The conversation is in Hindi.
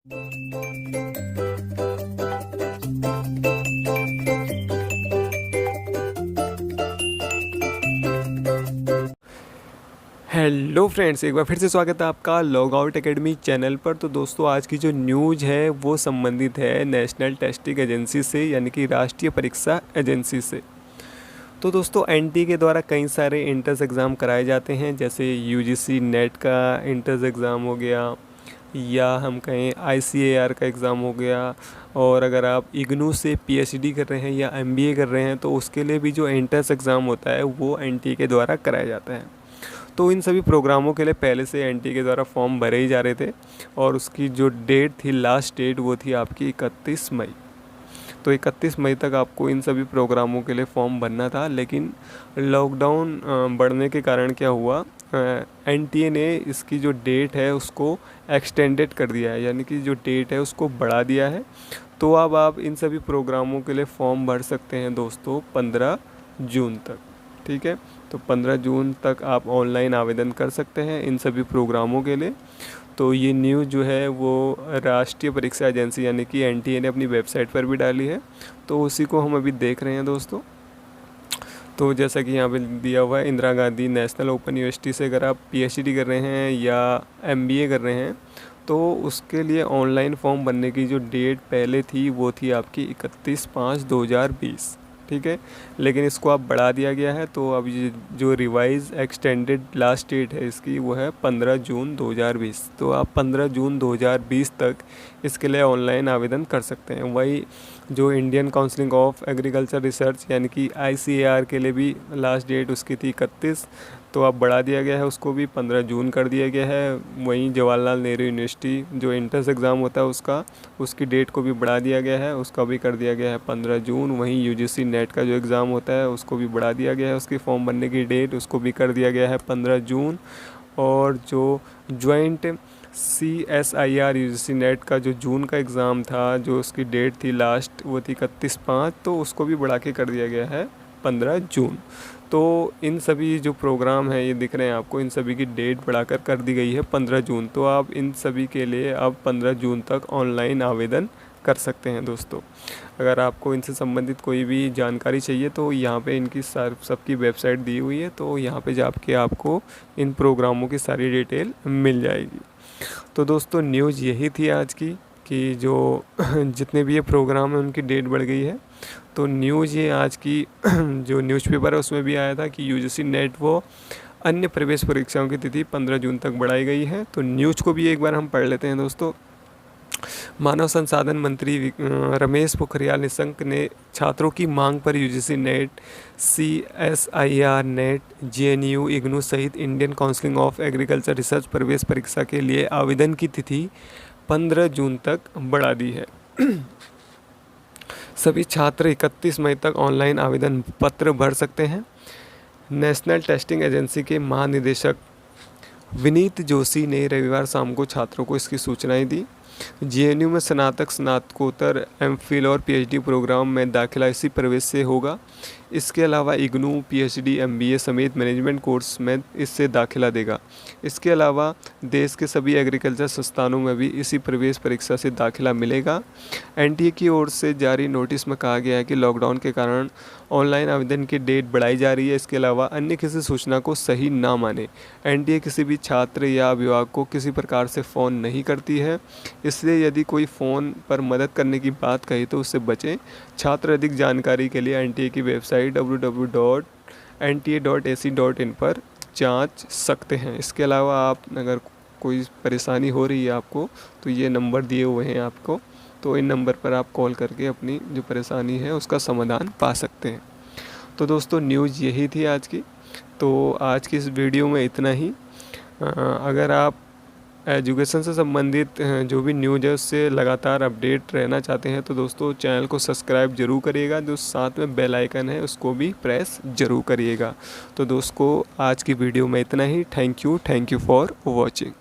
हेलो फ्रेंड्स, एक बार फिर से स्वागत है आपका लॉग आउट एकेडमी चैनल पर। तो दोस्तों, आज की जो न्यूज़ है वो संबंधित है नेशनल टेस्टिंग एजेंसी से, यानी कि राष्ट्रीय परीक्षा एजेंसी से। तो दोस्तों, एनटीए के द्वारा कई सारे एंट्रेंस एग्ज़ाम कराए जाते हैं, जैसे यूजीसी नेट का एंट्रेंस एग्ज़ाम हो गया, या हम कहें आईसीएआर का एग्ज़ाम हो गया। और अगर आप इग्नू से पीएचडी कर रहे हैं या एमबीए कर रहे हैं तो उसके लिए भी जो एंट्रेंस एग्ज़ाम होता है वो एनटीए के द्वारा कराया जाता है। तो इन सभी प्रोग्रामों के लिए पहले से एनटीए के द्वारा फॉर्म भरे ही जा रहे थे, और उसकी जो डेट थी, लास्ट डेट, वो थी आपकी 31 मई। तो 31 मई तक आपको इन सभी प्रोग्रामों के लिए फॉर्म भरना था, लेकिन लॉकडाउन बढ़ने के कारण क्या हुआ, एनटीए ने इसकी जो डेट है उसको एक्सटेंडेड कर दिया है, यानी कि जो डेट है उसको बढ़ा दिया है। तो अब आप इन सभी प्रोग्रामों के लिए फॉर्म भर सकते हैं दोस्तों 15 जून तक। ठीक है, तो 15 जून तक आप ऑनलाइन आवेदन कर सकते हैं इन सभी प्रोग्रामों के लिए। तो ये न्यूज़ जो है वो राष्ट्रीय परीक्षा एजेंसी यानी कि एनटीए ने अपनी वेबसाइट पर भी डाली है, तो उसी को हम अभी देख रहे हैं दोस्तों। तो जैसा कि यहाँ पे दिया हुआ है, Indira Gandhi national open university से अगर आप पीएचडी कर रहे हैं या एमबीए कर रहे हैं तो उसके लिए ऑनलाइन फॉर्म भरने की जो डेट पहले थी वो थी आपकी 31/5/2020। ठीक है, लेकिन इसको अब बढ़ा दिया गया है। तो अब ये जो रिवाइज एक्सटेंडेड लास्ट डेट है इसकी वो है 15 जून 2020। तो आप 15 जून 2020 तक इसके लिए ऑनलाइन आवेदन कर सकते हैं। वही जो Indian counselling of agriculture research यानी कि आईसीएआर के लिए भी लास्ट डेट उसकी थी 31, तो अब बढ़ा दिया गया है, उसको भी 15 जून कर दिया गया है। वहीं जवाहरलाल नेहरू यूनिवर्सिटी जो एंट्रेंस एग्ज़ाम होता है उसकी डेट को भी बढ़ा दिया गया है, उसका भी कर दिया गया है 15 जून। वहीं यूजीसी नेट का जो एग्ज़ाम होता है उसको भी बढ़ा दिया गया है, उसकी फॉर्म भरने की डेट उसको भी कर दिया गया है 15 जून। और जो जॉइंट CSIR यूजीसी नेट का जो जून का एग्ज़ाम था, जो उसकी डेट थी लास्ट, वो थी 31/5, तो उसको भी बढ़ा के कर दिया गया है 15 जून। तो इन सभी जो प्रोग्राम हैं ये दिख रहे हैं आपको, इन सभी की डेट बढ़ाकर कर दी गई है 15 जून। तो आप इन सभी के लिए अब 15 जून तक ऑनलाइन आवेदन कर सकते हैं दोस्तों। अगर आपको इनसे संबंधित कोई भी जानकारी चाहिए तो यहाँ पे इनकी सबकी वेबसाइट दी हुई है, तो यहाँ पे जाके आपको इन प्रोग्रामों की सारी डिटेल मिल जाएगी। तो दोस्तों, न्यूज़ यही थी आज की कि जो जितने भी ये प्रोग्राम हैं उनकी डेट बढ़ गई है। तो न्यूज़ ये आज की जो न्यूज़पेपर है उसमें भी आया था कि यूजीसी नेट वो अन्य प्रवेश परीक्षाओं की तिथि 15 जून तक बढ़ाई गई है। तो न्यूज़ को भी एक बार हम पढ़ लेते हैं दोस्तों। मानव संसाधन मंत्री रमेश पोखरियाल निशंक ने छात्रों की मांग पर UGC net, CSIR net, JNU, IGNOU सहित Indian counselling of agriculture research प्रवेश परीक्षा के लिए आवेदन की तिथि 15 जून तक बढ़ा दी है। सभी छात्र 31 मई तक ऑनलाइन आवेदन पत्र भर सकते हैं। नेशनल टेस्टिंग एजेंसी के महानिदेशक विनीत जोशी ने रविवार शाम को छात्रों को इसकी सूचनाएं दी। JNU में स्नातक, स्नातकोत्तर, एमफिल और पीएचडी प्रोग्राम में दाखिला इसी प्रवेश से होगा। इसके अलावा इग्नू, पीएचडी, एमबीए समेत मैनेजमेंट कोर्स में इससे दाखिला देगा। इसके अलावा देश के सभी एग्रीकल्चर संस्थानों में भी इसी प्रवेश परीक्षा से दाखिला मिलेगा। एनटीए की ओर से जारी नोटिस में कहा गया है कि लॉकडाउन के कारण ऑनलाइन आवेदन की डेट बढ़ाई जा रही है। इसके अलावा अन्य किसी सूचना को सही ना माने। एनटीए किसी भी छात्र या अभिभावक को किसी प्रकार से फ़ोन नहीं करती है, इसलिए यदि कोई फ़ोन पर मदद करने की बात कही तो उससे बचें। छात्र अधिक जानकारी के लिए एनटीए की वेबसाइट www.nta.ac.in पर जांच सकते हैं। इसके अलावा आप अगर कोई परेशानी हो रही है आपको तो ये नंबर दिए हुए हैं आपको, तो इन नंबर पर आप कॉल करके अपनी जो परेशानी है उसका समाधान पा सकते हैं। तो दोस्तों, न्यूज़ यही थी आज की। तो आज की इस वीडियो में इतना ही। अगर आप एजुकेशन से संबंधित जो भी न्यूज़ है उससे लगातार अपडेट रहना चाहते हैं तो दोस्तों चैनल को सब्सक्राइब जरूर करिएगा। जो साथ में बेल आइकन है उसको भी प्रेस जरूर करिएगा। तो दोस्तों, आज की वीडियो में इतना ही। Thank you for watching.